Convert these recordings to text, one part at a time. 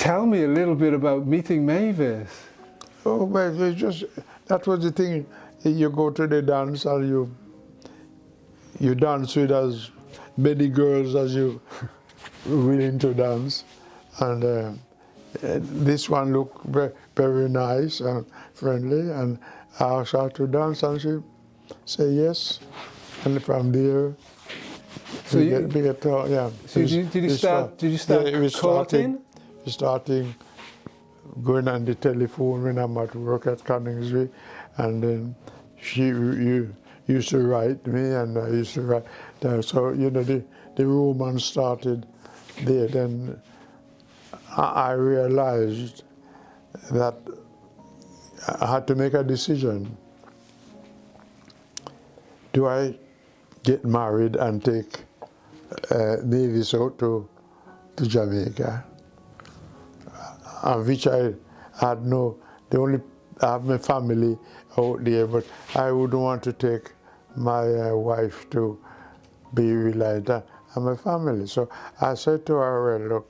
Tell me a little bit about meeting Mavis. Oh, but it's just, that was the thing. You go to the dance and you dance with as many girls as you willing to dance. And this one looked very, very nice and friendly, and I asked her to dance and she said yes. And from there, So we you, get yeah. so did you start courting? We started going on the telephone when I'm at work at Coningsby, and then she used to write me and I used to write there. So, you know, the romance started there. Then I realized that I had to make a decision. Do I get married and take Mavis out to Jamaica? Which I had I have my family out there, but I wouldn't want to take my wife to be reliant on my family. So I said to her, well,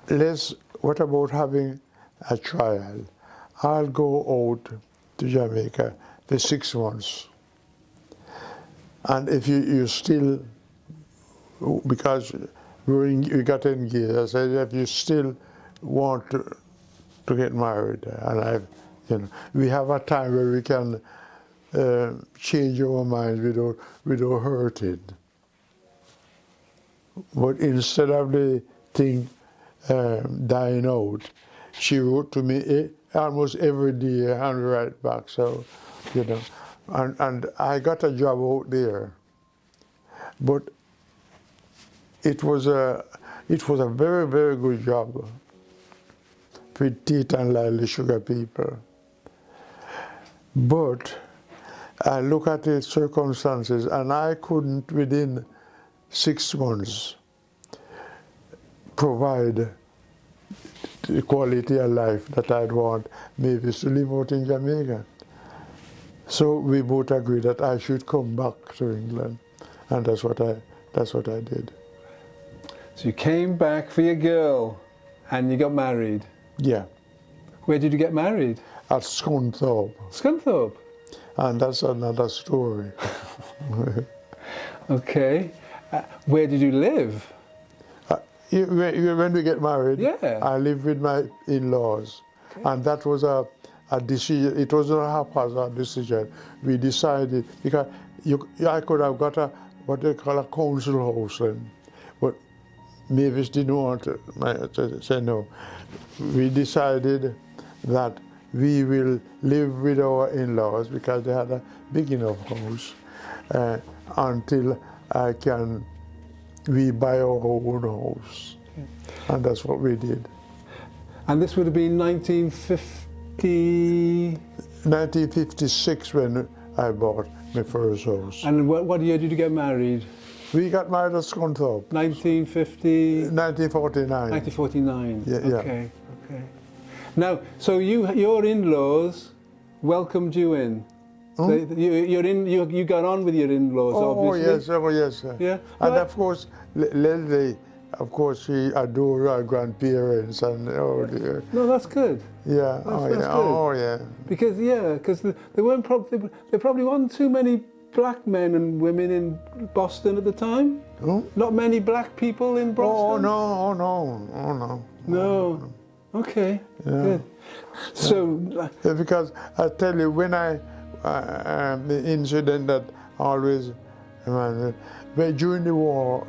look, what about having a trial? I'll go out to Jamaica for 6 months. And if you still, because we got engaged, I said, if you still want to get married, and we have a time where we can change our minds without hurting. But instead of the thing dying out, she wrote to me almost every day and write back. So, you know, and I got a job out there, but it was a very, very good job with Teeth and Lesley sugar people. But I look at the circumstances, and I couldn't within 6 months provide the quality of life that I'd want Mavis to live out in Jamaica. So we both agreed that I should come back to England, and that's what I did. So you came back for your girl, and you got married. Yeah. Where did you get married? At Scunthorpe. Scunthorpe. And that's another story. Okay. Where did you live? When we get married, yeah. I lived with my in-laws. Okay. And that was a decision. It was a haphazard decision. We decided, because I could have got what they call a council house, but Mavis didn't want to say no. We decided that we will live with our in-laws because they had a big enough house until we buy our own house. Okay. And that's what we did. And this would have been 1950? 1956 when I bought my first house. And what year did you get married? We got married at Scunthorpe. 1950? 1949. 1949. Yeah, okay, okay. Now, so your in-laws welcomed you in. Hmm? You got on with your in-laws, obviously. Oh yes. Yeah. And of course, Lesley, of course, she adored our grandparents and oh dear. No, that's good. Yeah. That's good. Oh yeah. Because there probably wasn't too many black men and women in Boston at the time. Hmm? Not many black people in Boston. No. Okay. Yeah. Good. So. Because I tell you, when the incident that always, but during the war,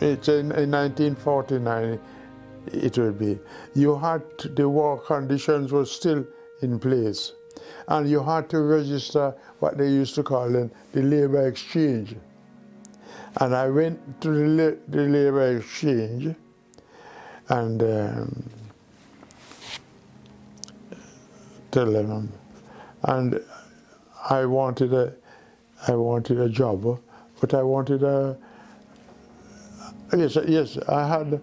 it's in 1949, it will be, the war conditions were still in place, and you had to register what they used to call the labor exchange. And I went to the labor exchange, and tell them, and I wanted a job, but I wanted yes, I had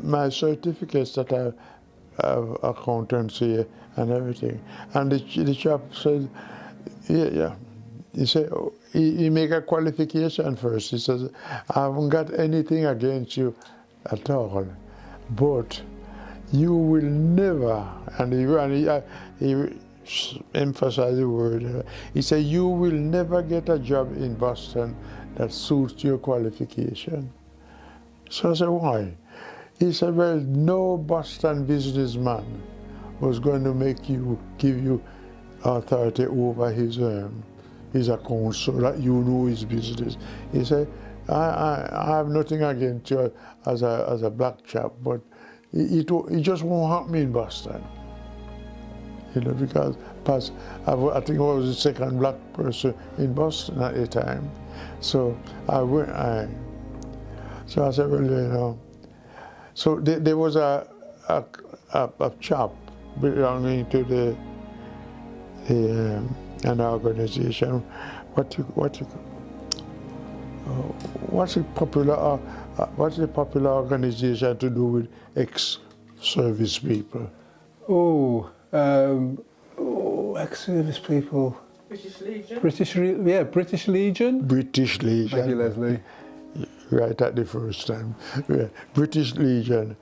my certificates that I have accountancy and everything, and the chap said, yeah. He said, he make a qualification first. He says, I haven't got anything against you at all. But you will never, and he emphasized the word, he said, you will never get a job in Boston that suits your qualification. So I said, why? He said, well, no Boston businessman was going to give you authority over his accounts so that you know his business. He said, I have nothing against you as a black chap, but it just won't happen in Boston. You know, because I think I was the second black person in Boston at the time. So so I said, well, you know. So there was a chap belonging to an organization. What's a popular organization to do with ex-service people? Ex-service people. British Legion. British Legion. British Legion. Thank you, Lesley. Right at the first time. Yeah. British Legion.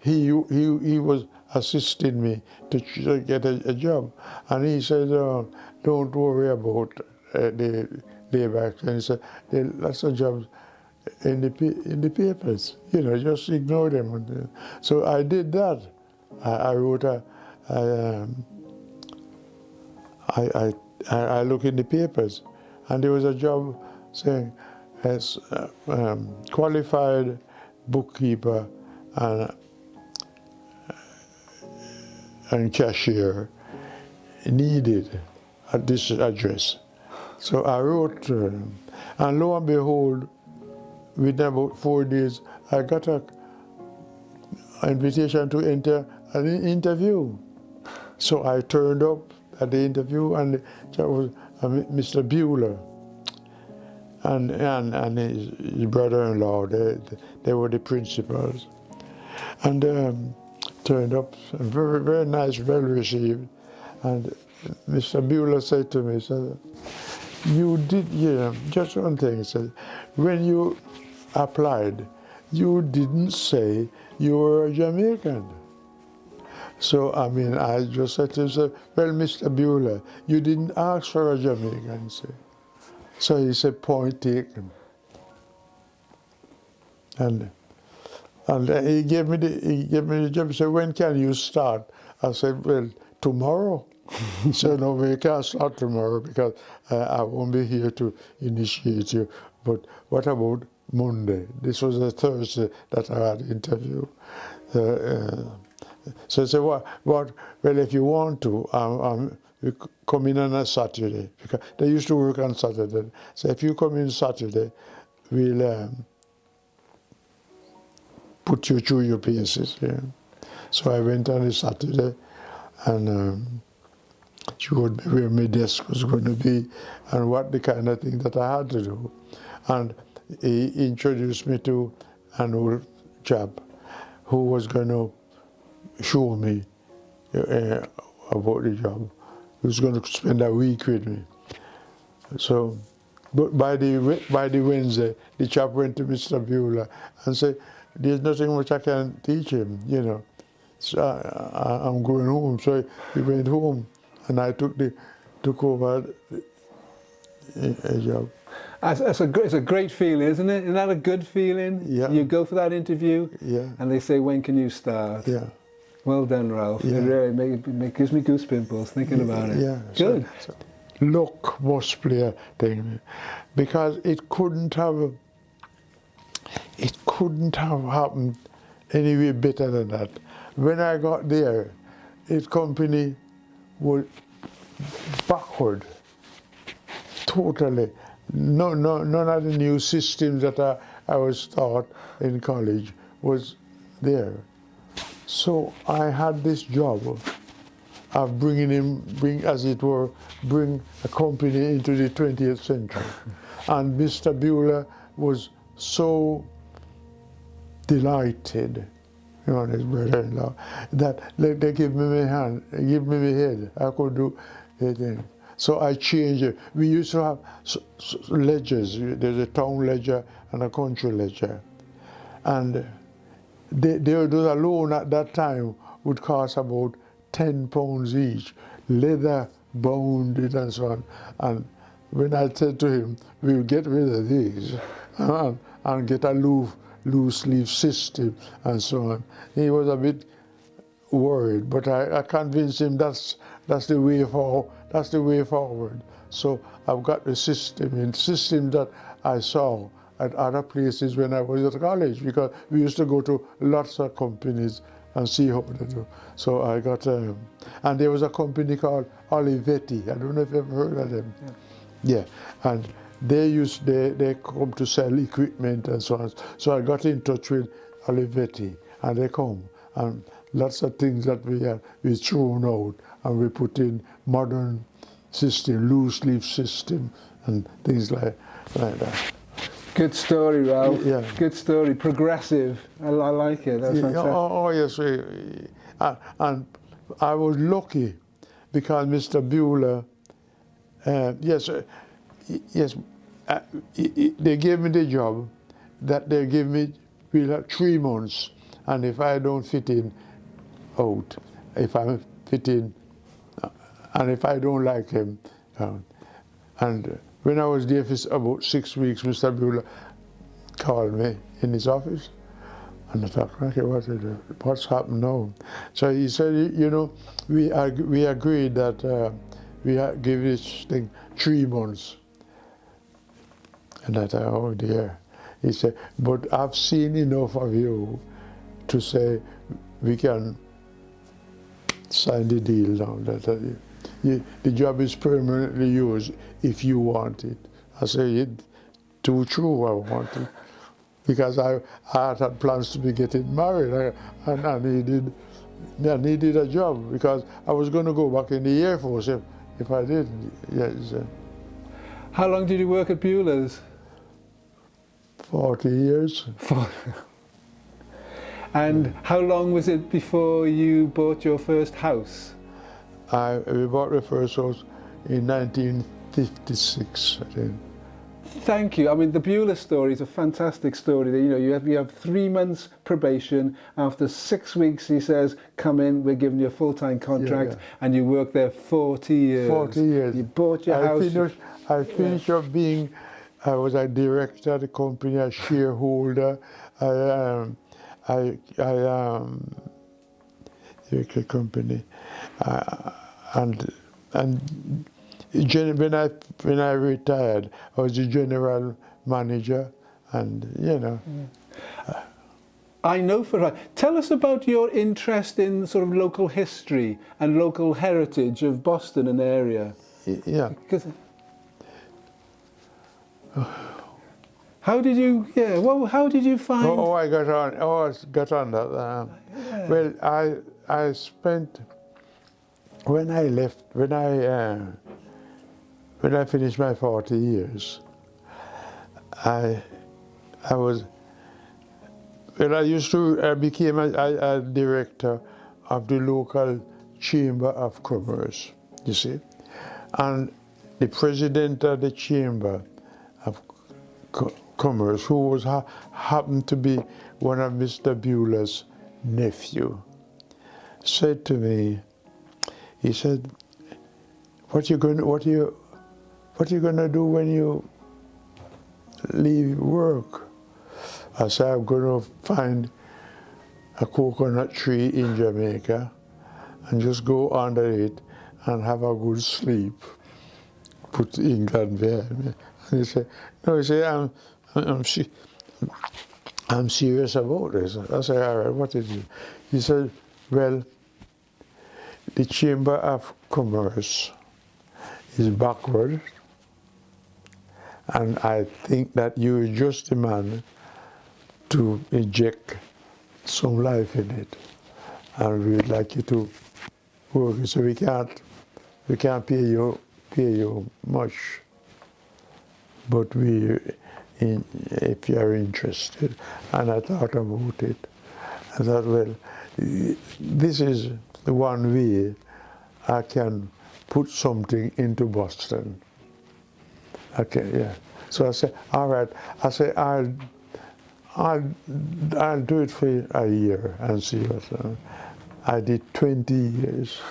He was assisting me to get a job, and he said, "Don't worry about the labor action." He said, "There are lots of jobs in the papers. You know, just ignore them." So I did that. I wrote I looked in the papers, and there was a job saying as qualified bookkeeper and cashier needed at this address. So I wrote to him, and lo and behold, within about 4 days, I got an invitation to enter an interview. So I turned up at the interview, and that was Mr. Bueller and his brother-in-law. They were the principals, and turned up, very, very nice, well received. And Mr. Bueller said to me, he said, "You did, just one thing," he said, "when you applied, you didn't say you were a Jamaican." So, I mean, I just said to him, "Well, Mr. Bueller, you didn't ask for a Jamaican," so he said, "Point taken." And he gave me the job. He said, "When can you start?" I said, "Well, tomorrow." So no, we can't start tomorrow because I won't be here to initiate you. But what about Monday? This was a Thursday that I had interview. So I said, "What? Well, if you want to, you come in on a Saturday," because they used to work on Saturday. So if you come in Saturday, we'll put you through your paces. Yeah. So I went on a Saturday, and showed me where my desk was going to be and what the kind of thing that I had to do. And he introduced me to an old chap who was going to show me about the job. He was going to spend a week with me. So, but by the Wednesday, the chap went to Mr. Bueller and said, "There's nothing much I can teach him, you know. So I'm going home." So he went home, and I took over a job. It's a great feeling, isn't it? Isn't that a good feeling? Yeah. You go for that interview, Yeah. and they say, "When can you start?" Yeah. Well done, Ralph. Yeah. It really gives me goose pimples thinking about it. Yeah. Good. So luck must play a thing, because it couldn't have happened any way better than that. When I got there, its company was backward, totally. None of the new systems that I was taught in college was there. So I had this job of bring a company into the 20th century. And Mr. Bueller was so delighted, and his brother-in-law, that they give me my hand, give me my head. I could do anything. So I changed it. We used to have ledgers. There's a town ledger and a country ledger. And those alone at that time would cost about £10 each, leather bounded and so on. And when I said to him, we'll get rid of these and get a loose leaf system and so on, he was a bit worried, but I convinced him that's the way forward. That's the way forward. So I've got the system that I saw at other places when I was at college, because we used to go to lots of companies and see how they do. So I got, and there was a company called Olivetti. I don't know if you've heard of them. Yeah, and they come to sell equipment and so on. So I got in touch with Olivetti, and they come, and lots of things that we thrown out, and we put in modern system, loose leaf system, and things like that. Good story, Ralph. Yeah. Good story. Progressive. I like it. That's fantastic. Oh yes, and I was lucky because Mr. Bueller, they gave me the job that they gave me. We'll have 3 months, and if I don't fit in, out. If I fit in, and if I don't like him, and when I was there for about 6 weeks, Mr. Bueller called me in his office, and I thought, okay, what's happened now? So he said, you know, we agreed that we give this thing 3 months. And I thought, oh dear. He said, but I've seen enough of you to say we can sign the deal now. The job is permanently yours if you want it. I said, too true, I want it. Because I had plans to be getting married, and I needed a job, because I was going to go back in the Air Force if I didn't. Yes. How long did you work at Bueller's? 40 years. And how long was it before you bought your first house? We bought the first house in 1956, I think. Thank you. I mean, the Bueller story is a fantastic story. You know, you have 3 months probation. After 6 weeks, he says, "Come in. We're giving you a full-time contract," and you worked there 40 years. 40 years. You bought your house. I finished up being. I was a director of the company, a shareholder. The company, and when I retired, I was the general manager, and you know. I know for a fact. Tell us about your interest in sort of local history and local heritage of Boston and area. Yeah. How did you? Yeah. Well, how did you find? I got on that. Well, I spent when I left when I finished my 40 years. I became a director of the local Chamber of Commerce. You see, and the president of the Chamber of Commerce, who happened to be one of Mr. Bueller's nephew, said to me, he said, what you gonna do when you leave work? I said, I'm gonna find a coconut tree in Jamaica and just go under it and have a good sleep. Put England behind me. And he said, no, he said, I'm serious about this. I said, all right, what is it? He said, well, the Chamber of Commerce is backward, and I think that you're just the man to inject some life in it, and we'd like you to work. So we can't pay you much, but if you are interested. And I thought about it. I thought, well, this is the one way I can put something into Boston. Okay, yeah. So I said, all right. I said, I'll do it for a year and see what. I did 20 years.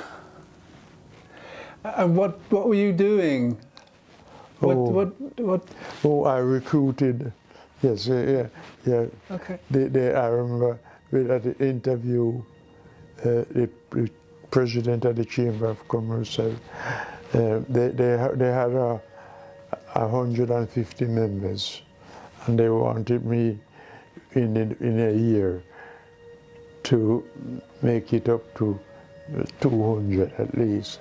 And what were you doing? What? Oh, I recruited. Yes, yeah. Okay. I remember at the interview, the president of the Chamber of Commerce said they had 150 members, and they wanted me in a year to make it up to 200 at least.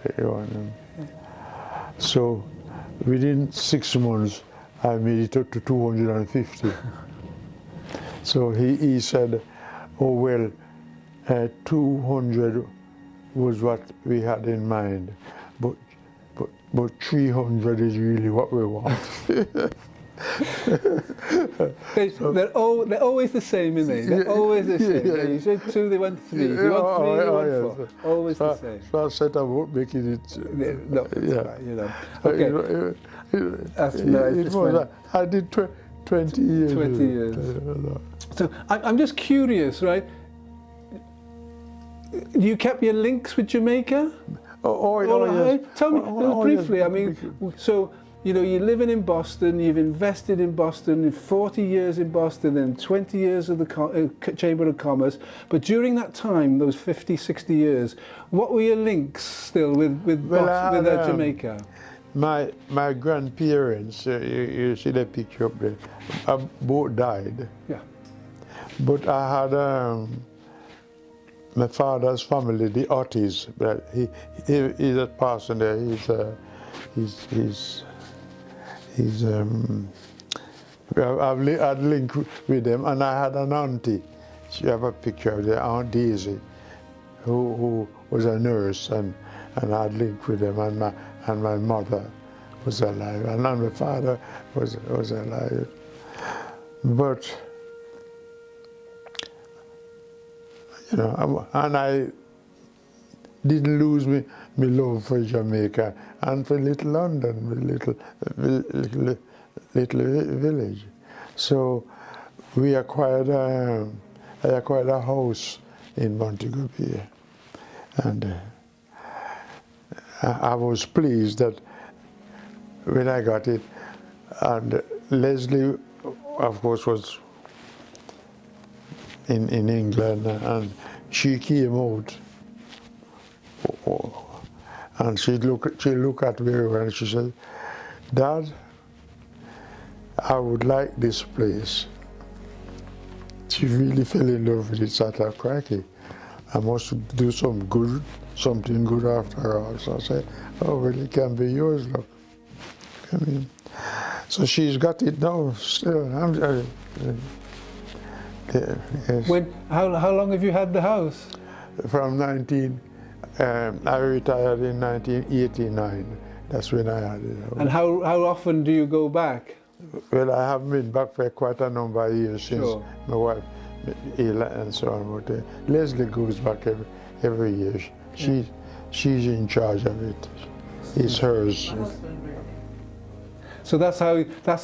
So within 6 months, I made it up to 250. So he said, oh well, 200 was what we had in mind, but 300 is really what we want. They're always the same, isn't they? They're always the same. Yeah. You said 2, they want 3. You want 3, they want 4. Always the same. So I said I won't making it. No, that's right, you know. Okay. That's nice. I did 20 years. 20 years. So I'm just curious, right? You kept your links with Jamaica? Yes. Tell me briefly. Yes. I mean, so you know, you're living in Boston. You've invested in Boston, 40 years in Boston, then 20 years of the Chamber of Commerce. But during that time, those 50, 60 years, what were your links still with Jamaica? My grandparents, you see the picture up there, both died. Yeah. But I had my father's family, the Otteys. But he's a person there. I'd link with them, and I had an auntie. She have a picture of the Aunt Daisy, who was a nurse, and I'd link with them, and my mother was alive, and my father was alive. But you know, and I didn't lose my love for Jamaica and for Little London, little village. So I acquired a house in Montego Bay, and I was pleased that when I got it, and Lesley, of course, was in England, and she came out, and she looked at me and she said, "Dad, I would like this place." She really fell in love with it. It's at a cracky. I must do something good after all. So I said, "Oh, well, it can be yours, look. Come in." So she's got it now. Still, yes. How long have you had the house? From I retired in 1989. That's when I had it. And how often do you go back? Well, I have been back for quite a number of years since my wife ill and so on. But Lesley goes back every year. She's in charge of it. It's hers. So that's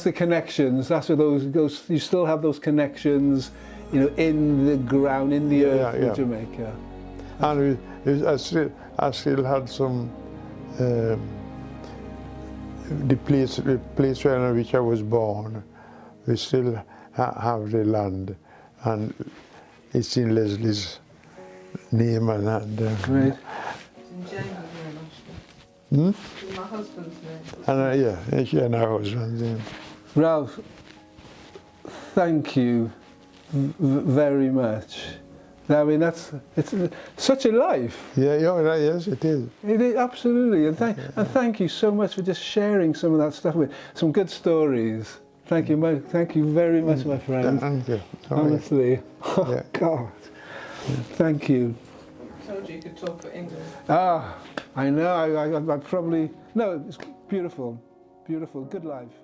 the connections. That's where those you still have those connections, you know, in the ground, in the earth in Jamaica. And I still had some the place where in which I was born. We still have the land, and it's in Lesley's name and Great. Hmm? My husband's name. And she and her husband's name. Ralph, thank you very much. I mean, it's such a life. Yes, it is. It is, absolutely, and thank you so much for just sharing some of that stuff with some good stories. Thank you very much, my friend. Thank you. Honestly, oh God, thank you. I told you could talk for England. Ah, I know. I probably no. It's beautiful, beautiful. Good life.